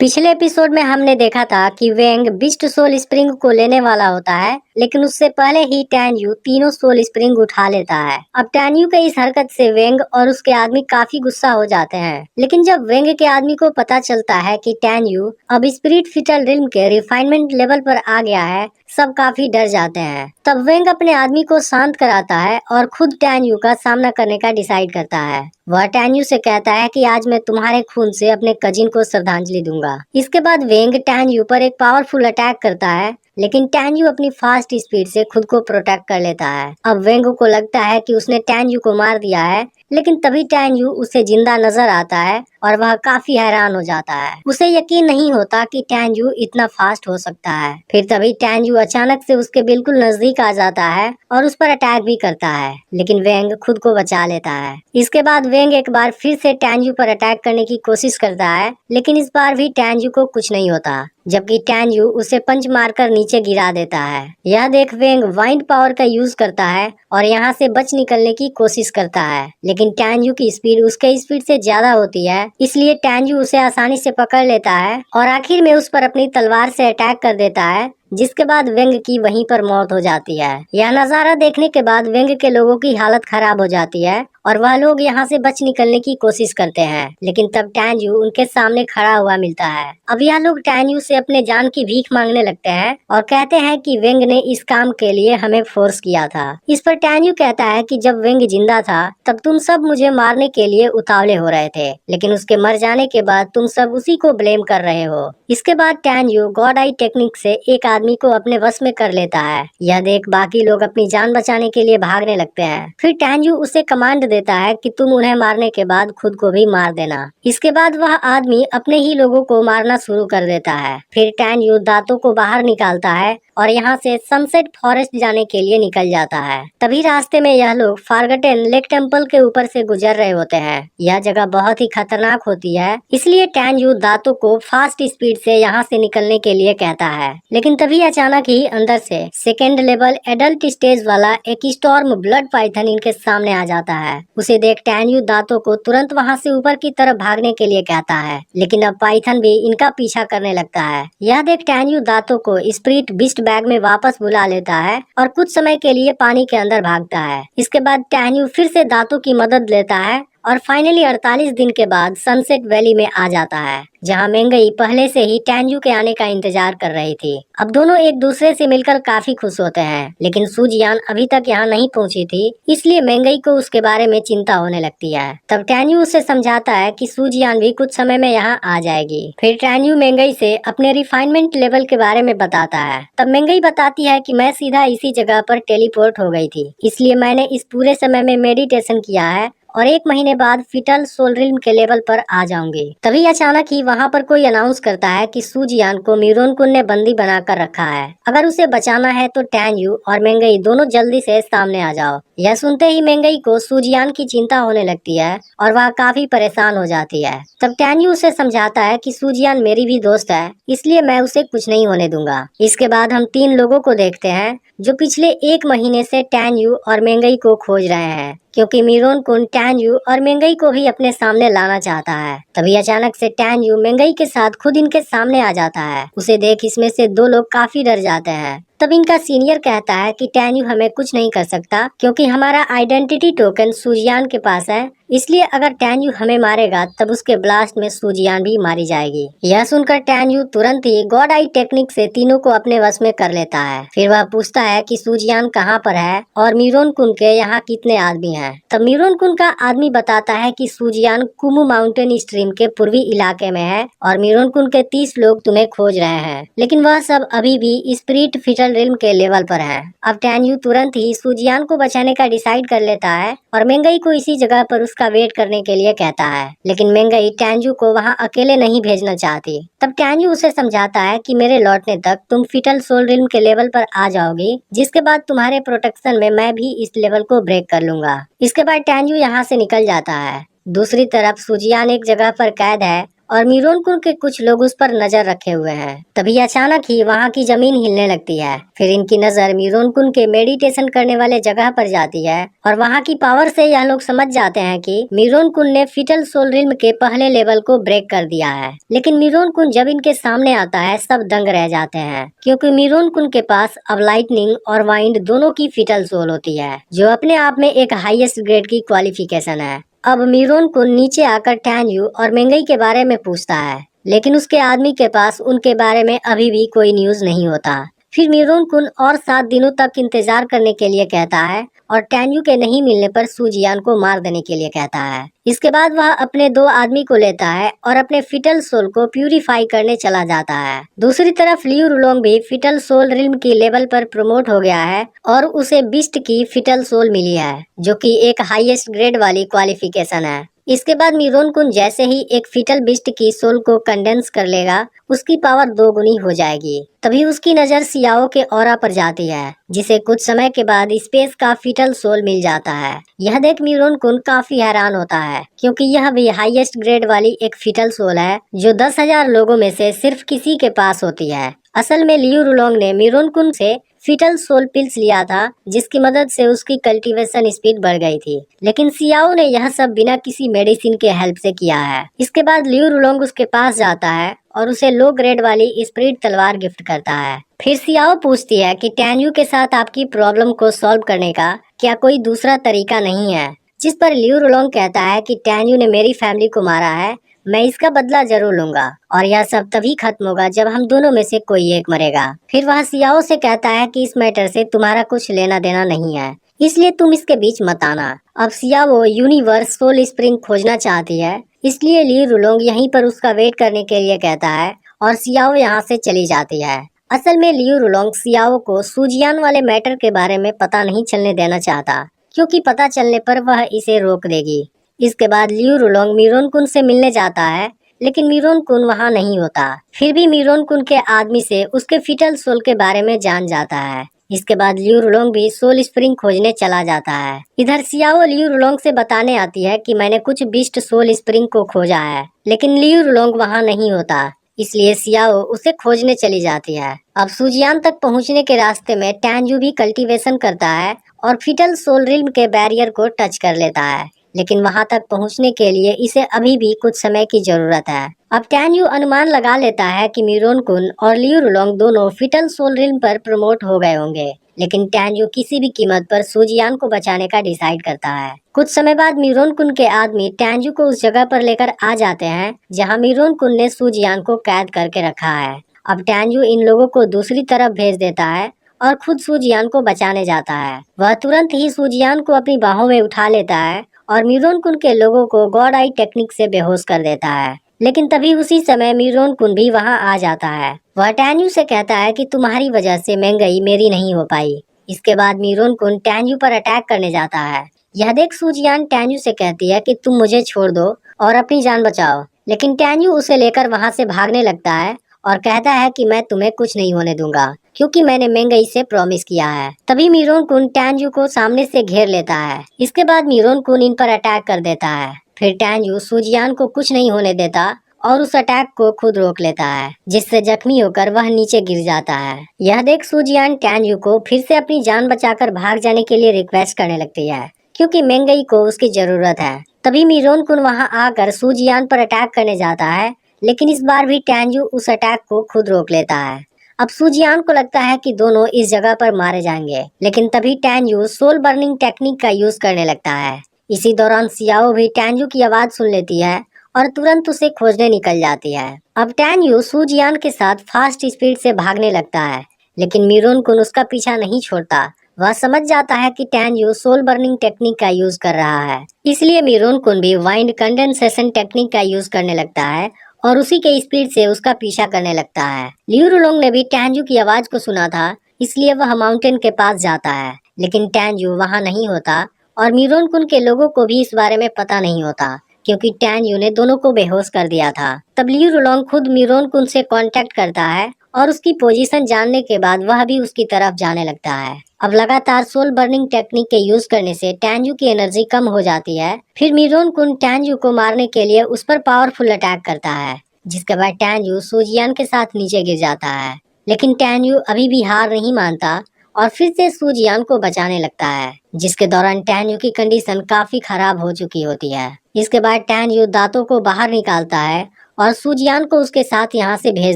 पिछले एपिसोड में हमने देखा था कि वेंग बिस्ट सोल स्प्रिंग को लेने वाला होता है, लेकिन उससे पहले ही टैन यू तीनों सोल स्प्रिंग उठा लेता है। अब टैन यू के इस हरकत से वेंग और उसके आदमी काफी गुस्सा हो जाते हैं, लेकिन जब वेंग के आदमी को पता चलता है कि टैन यू अब स्पिरिट फिटल रिल्म के रिफाइनमेंट लेवल पर आ गया है, सब काफी डर जाते हैं। तब वेंग अपने आदमी को शांत कराता है और खुद टैन यू का सामना करने का डिसाइड करता है। वह टैन यू से कहता है कि आज मैं तुम्हारे खून से अपने कजिन को श्रद्धांजलि दूंगा। इसके बाद वेंग टैन यू पर एक पावरफुल अटैक करता है, लेकिन टैन यू अपनी फास्ट स्पीड से खुद को प्रोटेक्ट कर लेता है। अब वेंग को लगता है कि उसने टैन यू को मार दिया है, लेकिन तभी टैन यू उसे जिंदा नजर आता है और वह काफी हैरान हो जाता है। उसे यकीन नहीं होता कि टैन यू इतना फास्ट हो सकता है। फिर तभी टैन यू अचानक से उसके बिल्कुल नजदीक आ जाता है और उस पर अटैक भी करता है, लेकिन वेंग खुद को बचा लेता है। इसके बाद वेंग एक बार फिर से टैन यू पर अटैक करने की कोशिश करता है, लेकिन इस बार भी टैन यू को कुछ नहीं होता, जबकि टैन यू उसे पंच मारकर नीचे गिरा देता है। यह देख वेंग वाइंड पावर का यूज करता है और यहाँ से बच निकलने की कोशिश करता है, लेकिन टैन यू की स्पीड उसके स्पीड से ज्यादा होती है, इसलिए टैन यू उसे आसानी से पकड़ लेता है और आखिर में उस पर अपनी तलवार से अटैक कर देता है, जिसके बाद वेंग की वहीं पर मौत हो जाती है। यह नजारा देखने के बाद वेंग के लोगों की हालत खराब हो जाती है और वह लोग यहाँ से बच निकलने की कोशिश करते हैं, लेकिन तब टैन यू उनके सामने खड़ा हुआ मिलता है। अब यह लोग टैन यू से अपने जान की भीख मांगने लगते हैं और कहते हैं कि वेंग ने इस काम के लिए हमें फोर्स किया था। इस पर टैन यू कहता है कि जब वेंग जिंदा था तब तुम सब मुझे मारने के लिए उतावले हो रहे थे, लेकिन उसके मर जाने के बाद तुम सब उसी को ब्लेम कर रहे हो। इसके बाद tan you God I technique से एक आदमी को अपने वश में कर लेता है। यह देख बाकी लोग अपनी जान बचाने के लिए भागने लगते हैं। फिर टैन यू उसे कमांड देता है कि तुम उन्हें मारने के बाद खुद को भी मार देना। इसके बाद वह आदमी अपने ही लोगों को मारना शुरू कर देता है। फिर टैन यू दांतों को बाहर निकालता है और यहाँ से सनसेट फॉरेस्ट जाने के लिए निकल जाता है। तभी रास्ते में यह लोग फॉरगटेन लेक टेम्पल के ऊपर से गुजर रहे होते हैं। यह जगह बहुत ही खतरनाक होती है, इसलिए टैन यू दांतों को फास्ट स्पीड से यहाँ से निकलने के लिए कहता है, लेकिन तभी अचानक ही अंदर से सेकेंड लेवल एडल्ट स्टेज वाला एक स्टॉर्म ब्लड पाइथन इनके सामने आ जाता है। उसे देख टैन यू दांतों को तुरंत वहाँ से ऊपर की तरफ भागने के लिए कहता है, लेकिन अब पाइथन भी इनका पीछा करने लगता है। यह देख टैन यू दांतों को स्पिरिट बिस्ट बैग में वापस बुला लेता है और कुछ समय के लिए पानी के अंदर भागता है। इसके बाद टैन यू फिर से दांतों की मदद लेता है और फाइनली 48 दिन के बाद सनसेट वैली में आ जाता है, जहाँ मेंगई पहले से ही टैन यू के आने का इंतजार कर रही थी। अब दोनों एक दूसरे से मिलकर काफी खुश होते हैं, लेकिन सूजियान अभी तक यहाँ नहीं पहुँची थी, इसलिए मेंगई को उसके बारे में चिंता होने लगती है। तब टैन यू उसे समझाता है कि सूजियान भी कुछ समय में यहाँ आ जाएगी। फिर टैन यू मेंगई से अपने रिफाइनमेंट लेवल के बारे में बताता है। तब मेंगई बताती है कि मैं सीधा इसी जगह पर टेलीपोर्ट हो गई थी, इसलिए मैंने इस पूरे समय में मेडिटेशन किया है और 1 महीने बाद फिटल सोल रिल्म के लेवल पर आ जाऊंगी। तभी अचानक ही वहाँ पर कोई अनाउंस करता है कि सूजियान को मीरोन कुन ने बंदी बनाकर रखा है। अगर उसे बचाना है तो टैन यू और मेंगई दोनों जल्दी से सामने आ जाओ। यह सुनते ही मेंगई को सूजियान की चिंता होने लगती है और वह काफी परेशान हो जाती है। तब टैन यू उसे समझाता है कि सूजियान मेरी भी दोस्त है, इसलिए मैं उसे कुछ नहीं होने दूंगा। इसके बाद हम 3 लोगों को देखते हैं जो पिछले 1 महीने से टैन यू और मेंगई को खोज रहे हैं, क्योंकि मीरोन कुन टैन यू और मेंगई को भी अपने सामने लाना चाहता है। तभी अचानक से टैन यू मेंगई के साथ खुद इनके सामने आ जाता है। उसे देख इसमें से 2 लोग काफी डर जाते हैं। तब इनका सीनियर कहता है कि टैन यू हमें कुछ नहीं कर सकता, क्योंकि हमारा आइडेंटिटी टोकन सूजियान के पास है, इसलिए अगर टैन यू हमें मारेगा तब उसके ब्लास्ट में सूजियान भी मारी जाएगी। यह सुनकर टैन यू तुरंत ही गॉड आई टेक्निक से तीनों को अपने वश में कर लेता है। फिर वह पूछता है कि सूजियान कहाँ पर है और मीरोन कुन के यहाँ कितने आदमी हैं। तब मीरोन कुन का आदमी बताता है कि सूजियान कुमू माउंटेन स्ट्रीम के पूर्वी इलाके में है और मीरोन कुन के 30 लोग तुम्हें खोज रहे हैं, लेकिन वह सब अभी भी स्पिरिट फिटल रिल्म के लेवल पर है। अब टैन यू तुरंत ही सूजियान को बचाने का डिसाइड कर लेता है और मेंगई को इसी जगह पर उसका वेट करने के लिए कहता है, लेकिन मेंगई टैन यू को वहाँ अकेले नहीं भेजना चाहती। तब टैन यू उसे समझाता है कि मेरे लौटने तक तुम फिटल सोल रिल्म के लेवल पर आ जाओगी, जिसके बाद तुम्हारे प्रोटेक्शन में मैं भी इस लेवल को ब्रेक कर लूंगा। इसके बाद टैन यू यहाँ से निकल जाता है। दूसरी तरफ सूजियान एक जगह पर कैद है और मीरोनकुन के कुछ लोग उस पर नजर रखे हुए हैं। तभी अचानक ही वहाँ की जमीन हिलने लगती है। फिर इनकी नजर मीरोनकुन के मेडिटेशन करने वाले जगह पर जाती है और वहाँ की पावर से यह लोग समझ जाते हैं कि मीरोनकुन ने फीटल सोल रिल्म के पहले लेवल को ब्रेक कर दिया है। लेकिन मीरोनकुन जब इनके सामने आता है सब दंग रह जाते हैं, क्योंकि मीरोनकुन के पास अब लाइटनिंग और वाइंड दोनों की फीटल सोल होती है, जो अपने आप में एक हाईएस्ट ग्रेड की क्वालिफिकेशन है। अब मीरोनकुन नीचे आकर टैन्यू और मेंगई के बारे में पूछता है, लेकिन उसके आदमी के पास उनके बारे में अभी भी कोई न्यूज नहीं होता। फिर मीरोनकुन और 7 दिनों तक इंतजार करने के लिए कहता है और टैन्यू के नहीं मिलने पर सूजियान को मार देने के लिए कहता है। इसके बाद वह अपने 2 आदमी को लेता है और अपने फिटल सोल को प्यूरिफाई करने चला जाता है। दूसरी तरफ लियू रुलोंग भी फिटल सोल रिल्म की लेवल पर प्रमोट हो गया है और उसे बिस्ट की फिटल सोल मिली है, जो कि एक हाईएस्ट ग्रेड वाली क्वालिफिकेशन है। इसके बाद मीरोनकुन जैसे ही एक फिटल बिस्ट की सोल को कंडेंस कर लेगा, उसकी पावर 2 गुनी हो जाएगी। तभी उसकी नजर सियाओ के ऑरा पर जाती है, जिसे कुछ समय के बाद स्पेस का फिटल सोल मिल जाता है। यह देख मीरोनकुन काफी हैरान होता है, क्योंकि यह भी हाईएस्ट ग्रेड वाली एक फिटल सोल है, जो 10,000 लोगों में से सिर्फ किसी के पास होती है। असल में लियू रुलोंग ने मीरोनकुन से फिटल सोल पिल्स लिया था, जिसकी मदद से उसकी कल्टीवेशन स्पीड बढ़ गई थी, लेकिन सियाओ ने यह सब बिना किसी मेडिसिन के हेल्प से किया है। इसके बाद लियू रुलोंग उसके पास जाता है और उसे लो ग्रेड वाली स्पिरिट तलवार गिफ्ट करता है। फिर सियाओ पूछती है कि टैन्यू के साथ आपकी प्रॉब्लम को सॉल्व करने का क्या कोई दूसरा तरीका नहीं है, जिस पर लियू रुलोंग कहता है कि टैन्यू ने मेरी फैमिली को मारा है, मैं इसका बदला जरूर लूंगा और यह सब तभी खत्म होगा जब हम दोनों में से कोई एक मरेगा। फिर वह सियाओ से कहता है कि इस मैटर से तुम्हारा कुछ लेना देना नहीं है, इसलिए तुम इसके बीच मत आना। अब सियाओ यूनिवर्स सोल स्प्रिंग खोजना चाहती है, इसलिए ली रुलोंग यहीं पर उसका वेट करने के लिए कहता है और सियाओ यहाँ से चली जाती है। असल में लियू रुलोंग सियाओ को सूजियान वाले मैटर के बारे में पता नहीं चलने देना चाहता, क्योंकि पता चलने पर वह इसे रोक देगी। इसके बाद लियू रुलोंग मीरोनकुन से मिलने जाता है, लेकिन मीरोनकुन वहाँ नहीं होता। फिर भी मीरोनकुन के आदमी से उसके फिटल सोल के बारे में जान जाता है। इसके बाद लियू रुलोंग भी सोल स्प्रिंग खोजने चला जाता है। इधर सियाओ लियू रुलोंग से बताने आती है कि मैंने कुछ बिस्ट सोल स्प्रिंग को खोजा है, लेकिन लियू रुलोंग वहाँ नहीं होता, इसलिए सियाओ उसे खोजने चली जाती है। अब सूजियान तक पहुँचने के रास्ते में टैन्यू भी कल्टीवेशन करता है और फिटल सोल रिल्म के बैरियर को टच कर लेता है, लेकिन वहां तक पहुंचने के लिए इसे अभी भी कुछ समय की जरूरत है। अब टैन्यू अनुमान लगा लेता है कि मीरोनकुन और लियू रुलोंग दोनों फिटल सोल रिल्म पर प्रमोट हो गए होंगे, लेकिन टैन्यू किसी भी कीमत पर सूजियान को बचाने का डिसाइड करता है। कुछ समय बाद मीरोनकुन के आदमी टैन्यू को उस जगह पर लेकर आ जाते हैं जहाँ मीरोनकुन ने सूजियान को कैद करके रखा है। अब टैन्यू इन लोगों को दूसरी तरफ भेज देता है और खुद सूजियान को बचाने जाता है। वह तुरंत ही सूजियान को अपनी बाहों में उठा लेता है और मीरोनकुन के लोगों को गॉड आई टेक्निक से बेहोश कर देता है। लेकिन तभी उसी समय मीरोनकुन भी वहां आ जाता है। वह टैन्यू से कहता है कि तुम्हारी वजह से मेंगई मेरी नहीं हो पाई। इसके बाद मीरोनकुन टैन्यू पर अटैक करने जाता है। यह देख सूजियान टैन्यू से कहती है कि तुम मुझे छोड़ दो और अपनी जान बचाओ, लेकिन टैन्यू उसे लेकर वहाँ से भागने लगता है और कहता है कि मैं तुम्हें कुछ नहीं होने दूंगा, क्योंकि मैंने मेंगई से प्रॉमिस किया है। तभी मीरोनकुन टैन्यू को सामने से घेर लेता है। इसके बाद मीरोनकुन इन पर अटैक कर देता है। फिर टैन्यू सूजियान को कुछ नहीं होने देता और उस अटैक को खुद रोक लेता है, जिससे जख्मी होकर वह नीचे गिर जाता है। यह देख सूजियान टैन्यू को फिर से अपनी जान बचाकर भाग जाने के लिए रिक्वेस्ट करने लगती है, क्योंकि मेंगई को उसकी जरूरत है। तभी मीरोनकुन वहाँ आकर सूजियान पर अटैक करने जाता है, लेकिन इस बार भी टैन्यू उस अटैक को खुद रोक लेता है। अब सूजियान को लगता है कि दोनों इस जगह पर मारे जाएंगे, लेकिन तभी टैन्यू सोल बर्निंग टेक्निक का यूज करने लगता है। इसी दौरान सियाओ भी टैन्यू की आवाज सुन लेती है और तुरंत उसे खोजने निकल जाती है। अब टैन्यू सूजियान के साथ फास्ट स्पीड से भागने लगता है, लेकिन मीरोनकुन उसका पीछा नहीं छोड़ता। वह समझ जाता है कि टैन्यू सोल बर्निंग टेक्निक का यूज कर रहा है, इसलिए मीरोनकुन भी वाइंड कंडेंसेशन टेक्निक का यूज करने लगता है और उसी के स्पीड से उसका पीछा करने लगता है। लियू रुलोंग ने भी टैन्यू की आवाज को सुना था, इसलिए वह माउंटेन के पास जाता है, लेकिन टैन्यू वहाँ नहीं होता और मीरोनकुन के लोगों को भी इस बारे में पता नहीं होता, क्योंकि टैन्यू ने दोनों को बेहोश कर दिया था। तब लियू रुलोंग खुद मीरोनकुन से कांटेक्ट करता है और उसकी पोजीशन जानने के बाद वह भी उसकी तरफ जाने लगता है। अब लगातार सोल बर्निंग टेक्निक के यूज करने से टैन्यू की एनर्जी कम हो जाती है। फिर मिरोन कुन टैन्यू को मारने के लिए उस पर पावरफुल अटैक करता है, जिसके बाद टैन्यू सूजियान के साथ नीचे गिर जाता है। लेकिन टैन्यू अभी भी हार नहीं मानता और फिर से सूजियान को बचाने लगता है, जिसके दौरान टैन्यू की कंडीशन काफी खराब हो चुकी होती है। इसके बाद टैन्यू दांतों को बाहर निकालता है और सूजियान को उसके साथ यहाँ से भेज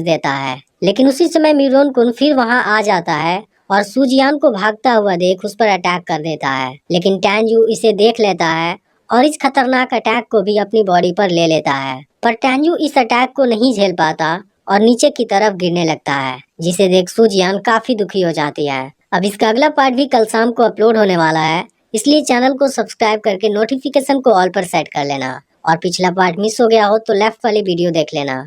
देता है। लेकिन उसी समय मिरोन कुन फिर वहाँ आ जाता है और सूजियान को भागता हुआ देख उस पर अटैक कर देता है। लेकिन टैन्यू इसे देख लेता है और इस खतरनाक अटैक को भी अपनी बॉडी पर ले लेता है। पर टैन्यू इस अटैक को नहीं झेल पाता और नीचे की तरफ गिरने लगता है, जिसे देख सूजियान काफी दुखी हो जाती है। अब इसका अगला पार्ट भी कल शाम को अपलोड होने वाला है, इसलिए चैनल को सब्सक्राइब करके नोटिफिकेशन को ऑल पर सेट कर लेना। और पिछला पार्ट मिस हो गया हो तो लेफ्ट वाली वीडियो देख लेना।